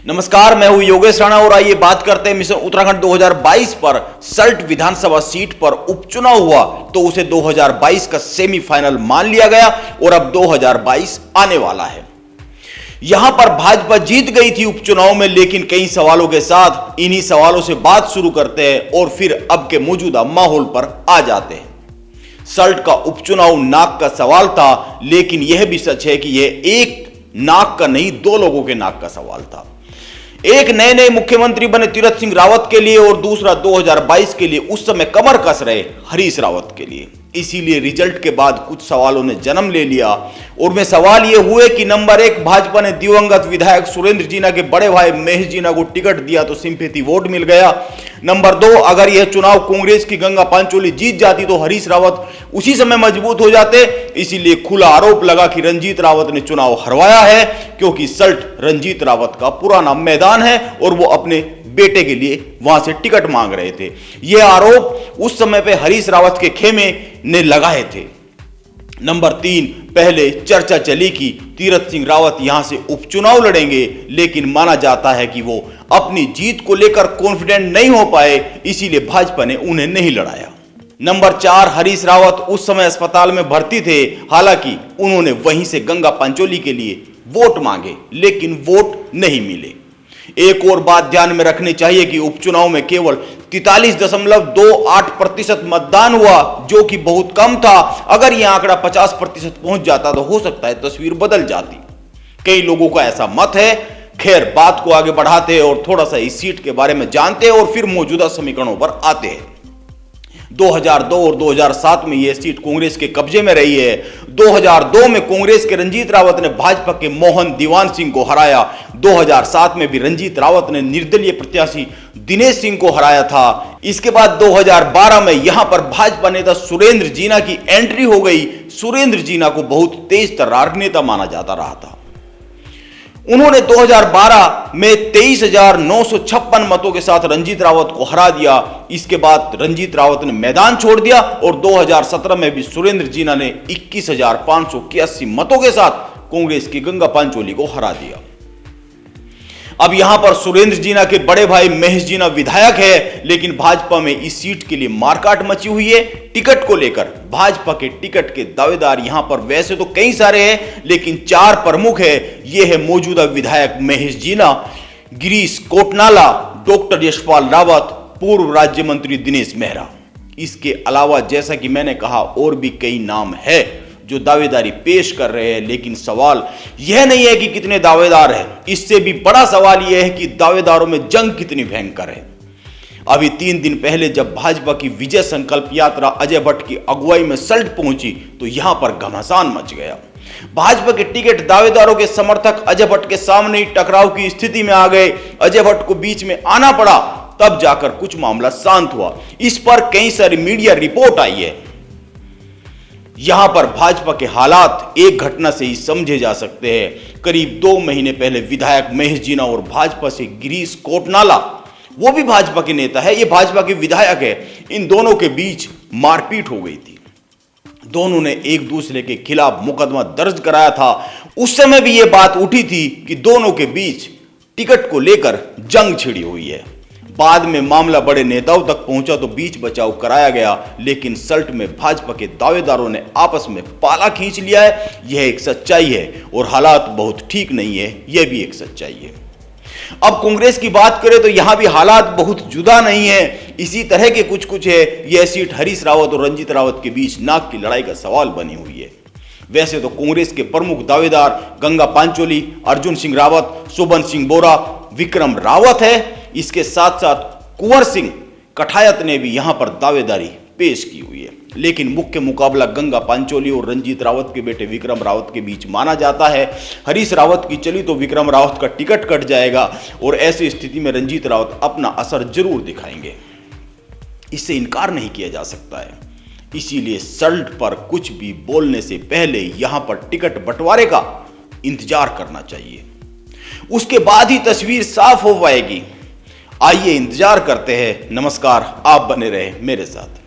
नमस्कार, मैं हूं योगेश राणा और आइए बात करते हैं मिशन उत्तराखंड 2022 पर। सल्ट विधानसभा सीट पर उपचुनाव हुआ तो उसे 2022 का सेमीफाइनल मान लिया गया और अब 2022 आने वाला है। यहां पर भाजपा जीत गई थी उपचुनाव में, लेकिन कई सवालों के साथ इन्हीं सवालों से बात शुरू करते हैं और फिर अब के मौजूदा माहौल पर आ जाते हैं। सल्ट का उपचुनाव नाक का सवाल था, लेकिन यह भी सच है कि यह एक नाक का नहीं, दो लोगों के नाक का सवाल था। एक नए मुख्यमंत्री बने तीरथ सिंह रावत के लिए और दूसरा 2022 के लिए उस समय कमर कस रहे हरीश रावत के लिए। इसीलिए रिजल्ट के बाद कुछ सवालों ने जन्म ले लिया और वे सवाल ये हुए कि नंबर 1, भाजपा ने दिवंगत विधायक सुरेंद्र जीना के बड़े भाई महेश जीना को टिकट दिया तो सिंपैथी वोट मिल गया। नंबर 2, अगर यह चुनाव कांग्रेस की गंगा पांचोली जीत जाती तो हरीश रावत उसी समय मजबूत हो जाते। इसीलिए खुला आरोप लगा कि रंजीत रावत ने चुनाव हरवाया है, क्योंकि सल्ट रंजीत रावत का पुराना मैदान है और वो अपने बेटे के लिए वहां से टिकट मांग रहे थे। यह आरोप उस समय पे हरीश रावत के खेमे ने लगाए थे। नंबर 3, पहले चर्चा चली कि तीरथ सिंह रावत यहां से उपचुनाव लड़ेंगे, लेकिन माना जाता है कि वो अपनी जीत को लेकर कॉन्फिडेंट नहीं हो पाए, इसीलिए भाजपा ने उन्हें नहीं लड़ाया। नंबर 4, हरीश रावत उस समय अस्पताल में भर्ती थे। हालांकि उन्होंने वहीं से गंगा पांचोली के लिए वोट मांगे, लेकिन वोट नहीं मिले। एक और बात ध्यान में रखनी चाहिए कि उपचुनाव में केवल 43.28% मतदान हुआ, जो कि बहुत कम था। अगर यह आंकड़ा 50% पहुंच जाता तो हो सकता है तस्वीर बदल जाती। कई लोगों का ऐसा मत है। खैर, बात को आगे बढ़ाते हैं और थोड़ा सा इस सीट के बारे में जानते हैं और फिर मौजूदा समीकरणों पर आते हैं। 2002 और 2007 में यह सीट कांग्रेस के कब्जे में रही है। 2002 में कांग्रेस के रंजीत रावत ने भाजपा के मोहन दीवान सिंह को हराया। 2007 में भी रंजीत रावत ने निर्दलीय प्रत्याशी दिनेश सिंह को हराया था। इसके बाद 2012 में यहां पर भाजपा नेता सुरेंद्र जीना की एंट्री हो गई। सुरेंद्र जीना को बहुत तेज तर्रार नेता माना जाता रहा था। उन्होंने 2012 में 23,956 मतों के साथ रंजीत रावत को हरा दिया। इसके बाद रंजीत रावत ने मैदान छोड़ दिया और 2017 में भी सुरेंद्र जीना ने 21,581 मतों के साथ कांग्रेस की गंगा पांचोली को हरा दिया। अब यहां पर सुरेंद्र जीना के बड़े भाई महेश जीना विधायक है, लेकिन भाजपा में इस सीट के लिए मारकाट मची हुई है। टिकट को लेकर भाजपा के टिकट के दावेदार यहां पर वैसे तो कई सारे हैं, लेकिन 4 प्रमुख है। यह है मौजूदा विधायक महेश जीना, गिरीश कोटनाला, डॉक्टर यशपाल रावत, पूर्व राज्य मंत्री दिनेश मेहरा। इसके अलावा जैसा कि मैंने कहा और भी कई नाम है जो दावेदारी पेश कर रहे हैं, लेकिन सवाल यह नहीं है कि कितने दावेदार हैं। इससे भी बड़ा सवाल यह है कि दावेदारों में जंग कितनी भयंकर है। अभी 3 दिन पहले जब भाजपा की विजय संकल्प यात्रा अजय भट्ट की अगुवाई में सल्ट पहुंची तो यहां पर घमासान मच गया। भाजपा के टिकट दावेदारों के समर्थक अजय भट्ट के सामने ही टकराव की स्थिति में आ गए। अजय भट्ट को बीच में आना पड़ा, तब जाकर कुछ मामला शांत हुआ। इस पर कई सारी मीडिया रिपोर्ट आई है। यहां पर भाजपा के हालात एक घटना से ही समझे जा सकते हैं। करीब 2 महीने पहले विधायक महेश जीना और भाजपा से गिरीश कोटनाला, वो भी भाजपा के नेता है, ये भाजपा के विधायक है, इन दोनों के बीच मारपीट हो गई थी। दोनों ने एक दूसरे के खिलाफ मुकदमा दर्ज कराया था। उस समय भी यह बात उठी थी कि दोनों के बीच टिकट को लेकर जंग छिड़ी हुई है। बाद में मामला बड़े नेताओं तक पहुंचा तो बीच बचाव कराया गया, लेकिन सल्ट में भाजपा के दावेदारों ने आपस में पाला खींच लिया है। यह एक सच्चाई है और हालात बहुत ठीक नहीं है, यह भी एक सच्चाई है। अब कांग्रेस की बात करें तो यहां भी हालात बहुत जुदा नहीं है। इसी तरह के कुछ है। यह सीट हरीश रावत और रंजीत रावत के बीच नाक की लड़ाई का सवाल बनी हुई है। वैसे तो कांग्रेस के प्रमुख दावेदार गंगा पांचोली, अर्जुन सिंह रावत, शोभन सिंह बोरा, विक्रम रावत है। इसके साथ साथ कुंवर सिंह कठायत ने भी यहां पर दावेदारी पेश की हुई है, लेकिन मुख्य मुकाबला गंगा पांचोली और रंजीत रावत के बेटे विक्रम रावत के बीच माना जाता है। हरीश रावत की चली तो विक्रम रावत का टिकट कट जाएगा और ऐसी स्थिति में रंजीत रावत अपना असर जरूर दिखाएंगे, इससे इनकार नहीं किया जा सकता है। इसीलिए सल्ट पर कुछ भी बोलने से पहले यहां पर टिकट बंटवारे का इंतजार करना चाहिए, उसके बाद ही तस्वीर साफ हो पाएगी। आइए इंतजार करते हैं। नमस्कार, आप बने रहे मेरे साथ।